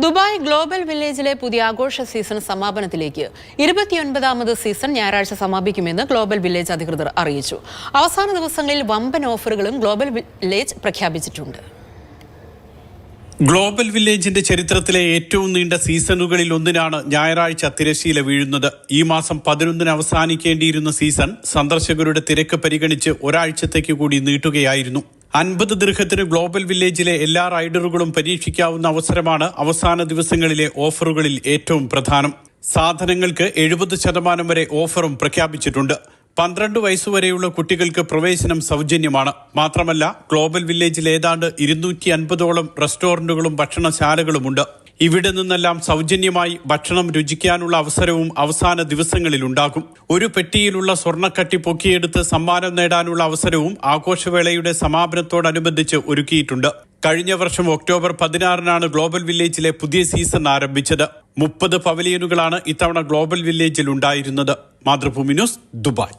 Dubai global വില്ലേജിലെ പുതിയ ആഘോഷ സീസൺ സമാപനത്തിലേക്ക് 29ാമത് സീസൺ ഞായറാഴ്ച സമാപിക്കുമെന്ന് ഗ്ലോബൽ വില്ലേജ് അധികൃതർ അറിയിച്ചു. അവസാന ദിവസങ്ങളിൽ വമ്പൻ ഓഫറുകളും ഗ്ലോബൽ വില്ലേജ് പ്രഖ്യാപിച്ചിട്ടുണ്ട്. ഗ്ലോബൽ വില്ലേജിന്റെ ചരിത്രത്തിലെ ഏറ്റവും നീണ്ട സീസണുകളിൽ ഒന്നിനാണ് ഞായറാഴ്ച തിരശ്ശീല വീഴുന്നത്. ഈ മാസം 11-ന് അവസാനിക്കേണ്ടിയിരുന്ന സീസൺ സന്ദർശകരുടെ തിരക്ക് പരിഗണിച്ച് ഒരാഴ്ചത്തേക്ക് കൂടി നീട്ടുകയായിരുന്നു. 50 ദിർഹത്തിന് ഗ്ലോബൽ വില്ലേജിലെ എല്ലാ റൈഡറുകളും പരീക്ഷിക്കാവുന്ന അവസരമാണ് അവസാന ദിവസങ്ങളിലെ ഓഫറുകളിൽ ഏറ്റവും പ്രധാനം. സാധനങ്ങൾക്ക് 70% വരെ ഓഫറും പ്രഖ്യാപിച്ചിട്ടുണ്ട്. 12 വയസ്സുവരെയുള്ള കുട്ടികൾക്ക് പ്രവേശനം സൗജന്യമാണ്. മാത്രമല്ല, ഗ്ലോബൽ വില്ലേജിൽ ഏതാണ്ട് 250ഓളം റെസ്റ്റോറന്റുകളും ഭക്ഷണശാലകളുമുണ്ട്. ഇവിടെ നിന്നെല്ലാം സൗജന്യമായി ഭക്ഷണം രുചിക്കാനുള്ള അവസരവും അവസാന ദിവസങ്ങളിലുണ്ടാകും. ഒരു പെട്ടിയിലുള്ള സ്വർണ്ണക്കട്ടി പൊക്കിയെടുത്ത് സമ്മാനം നേടാനുള്ള അവസരവും ആഘോഷവേളയുടെ സമാപനത്തോടനുബന്ധിച്ച് ഒരുക്കിയിട്ടുണ്ട്. കഴിഞ്ഞ വർഷം ഒക്ടോബർ 16-നാണ് ഗ്ലോബൽ വില്ലേജിലെ പുതിയ സീസൺ ആരംഭിച്ചത്. 30 പവലിയനുകളാണ് ഇത്തവണ ഗ്ലോബൽ വില്ലേജിൽ ഉണ്ടായിരുന്നത്. Mathrubhumi news, Dubai.